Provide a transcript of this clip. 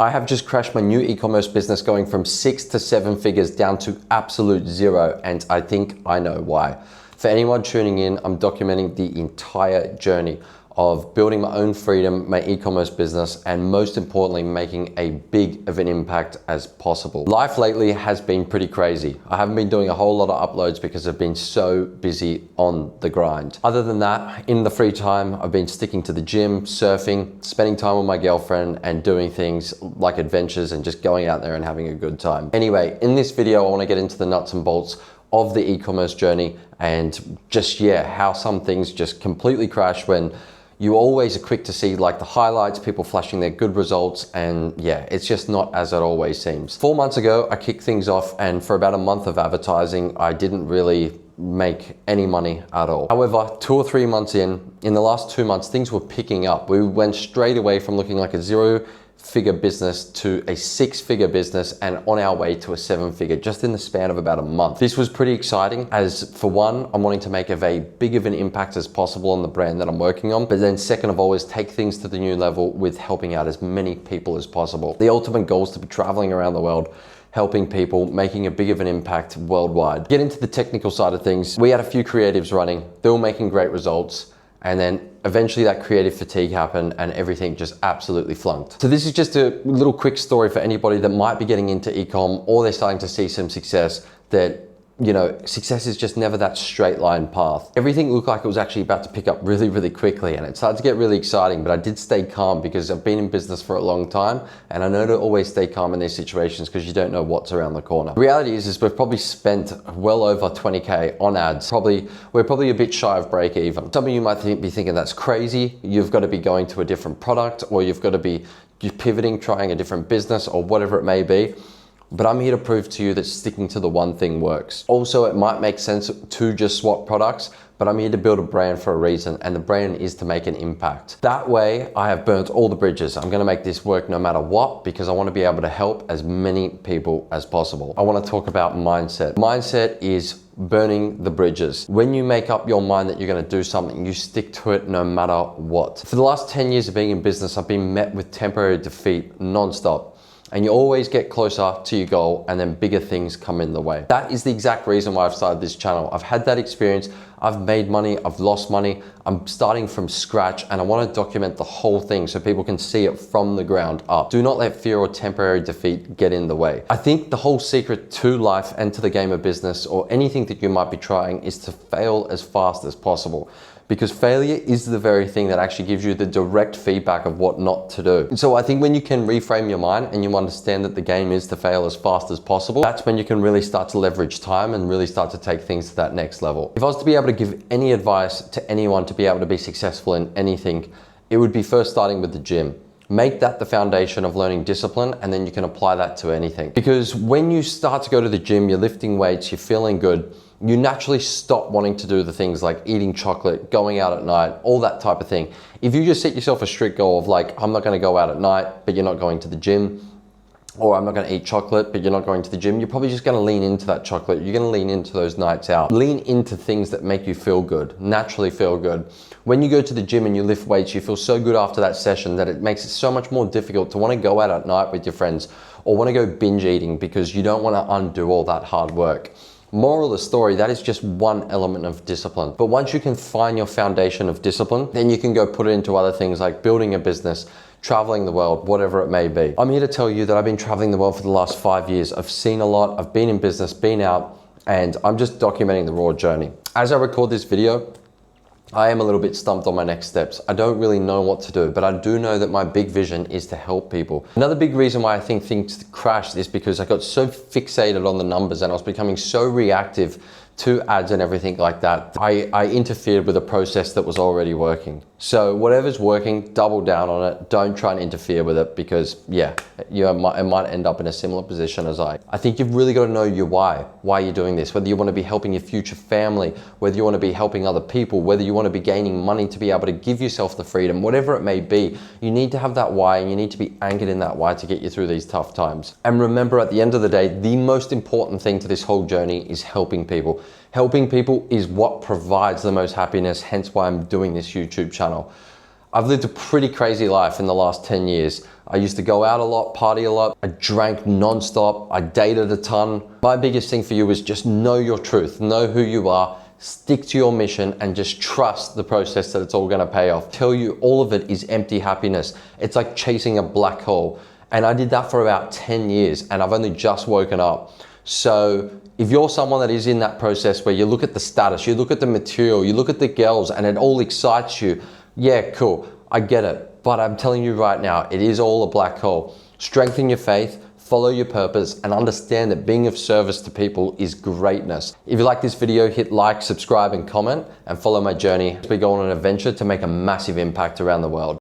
I have just crashed my new e-commerce business going from 6 to 7 figures down to absolute zero, and I think I know why. For anyone tuning in, I'm documenting the entire journey of building my own freedom, my e-commerce business, and most importantly, making a big of an impact as possible. Life lately has been pretty crazy. I haven't been doing a whole lot of uploads because I've been so busy on the grind. Other than that, in the free time, I've been sticking to the gym, surfing, spending time with my girlfriend, and doing things like adventures and just going out there and having a good time. Anyway, in this video, I want to get into the nuts and bolts of the e-commerce journey and just, how some things just completely crash when you always are quick to see like the highlights, people flashing their good results, and it's just not as it always seems. 4 months ago, I kicked things off, and for about a month of advertising, I didn't really make any money at all. However, 2 or 3 months in the last 2 months, things were picking up. We went straight away from looking like a 0-figure business to a 6-figure business, and on our way to a 7-figure just in the span of about a month. This was pretty exciting, as for one, I'm wanting to make a very big of an impact as possible on the brand that I'm working on, but then second of all is take things to the new level with helping out as many people as possible. The ultimate goal is to be traveling around the world, helping people, making a big of an impact worldwide. Get into the technical side of things. We had a few creatives running, they were making great results, and then eventually that creative fatigue happened and everything just absolutely flunked. So this is just a little quick story for anybody that might be getting into e-com, or they're starting to see some success, that success is just never that straight line path. Everything looked like it was actually about to pick up really, really quickly, and it started to get really exciting, but I did stay calm because I've been in business for a long time, and I know to always stay calm in these situations because you don't know what's around the corner. The reality is we've probably spent well over 20K on ads. We're probably a bit shy of break even. Some of you might be thinking that's crazy. You've got to be going to a different product, or you've got to be pivoting, trying a different business, or whatever it may be. But I'm here to prove to you that sticking to the one thing works. Also, it might make sense to just swap products, but I'm here to build a brand for a reason, and the brand is to make an impact. That way, I have burnt all the bridges. I'm gonna make this work no matter what, because I wanna be able to help as many people as possible. I wanna talk about mindset. Mindset is burning the bridges. When you make up your mind that you're gonna do something, you stick to it no matter what. For the last 10 years of being in business, I've been met with temporary defeat nonstop. And you always get closer to your goal, and then bigger things come in the way. That is the exact reason why I've started this channel. I've had that experience, I've made money, I've lost money, I'm starting from scratch, and I wanna document the whole thing so people can see it from the ground up. Do not let fear or temporary defeat get in the way. I think the whole secret to life and to the game of business, or anything that you might be trying, is to fail as fast as possible. Because failure is the very thing that actually gives you the direct feedback of what not to do. And so I think when you can reframe your mind and you understand that the game is to fail as fast as possible, that's when you can really start to leverage time and really start to take things to that next level. If I was to be able to give any advice to anyone to be able to be successful in anything, it would be first starting with the gym. Make that the foundation of learning discipline, and then you can apply that to anything. Because when you start to go to the gym, you're lifting weights, you're feeling good, you naturally stop wanting to do the things like eating chocolate, going out at night, all that type of thing. If you just set yourself a strict goal of like, I'm not gonna go out at night, but you're not going to the gym, or I'm not gonna eat chocolate, but you're not going to the gym, you're probably just gonna lean into that chocolate. You're gonna lean into those nights out. Lean into things that make you feel good, naturally feel good. When you go to the gym and you lift weights, you feel so good after that session that it makes it so much more difficult to wanna go out at night with your friends, or wanna go binge eating because you don't wanna undo all that hard work. Moral of the story, that is just one element of discipline. But once you can find your foundation of discipline, then you can go put it into other things like building a business, traveling the world, whatever it may be. I'm here to tell you that I've been traveling the world for the last 5 years. I've seen a lot, I've been in business, been out, and I'm just documenting the raw journey. As I record this video, I am a little bit stumped on my next steps. I don't really know what to do, but I do know that my big vision is to help people. Another big reason why I think things crashed is because I got so fixated on the numbers and I was becoming so reactive to ads and everything like that. I interfered with a process that was already working. So whatever's working, double down on it. Don't try and interfere with it because it might end up in a similar position as I think you've really got to know your why you're doing this, whether you want to be helping your future family, whether you want to be helping other people, whether you want to be gaining money to be able to give yourself the freedom, whatever it may be, you need to have that why and you need to be anchored in that why to get you through these tough times. And remember, at the end of the day, the most important thing to this whole journey is helping people. Helping people is what provides the most happiness, hence why I'm doing this YouTube channel. I've lived a pretty crazy life in the last 10 years. I used to go out a lot, party a lot. I drank nonstop. I dated a ton. My biggest thing for you is just know your truth, know who you are, stick to your mission, and just trust the process that it's all gonna pay off. Tell you all of it is empty happiness. It's like chasing a black hole. And I did that for about 10 years and I've only just woken up. So if you're someone that is in that process where you look at the status, you look at the material, you look at the girls and it all excites you, yeah, cool, I get it. But I'm telling you right now, it is all a black hole. Strengthen your faith, follow your purpose, and understand that being of service to people is greatness. If you like this video, hit like, subscribe, and comment, and follow my journey as we go on an adventure to make a massive impact around the world.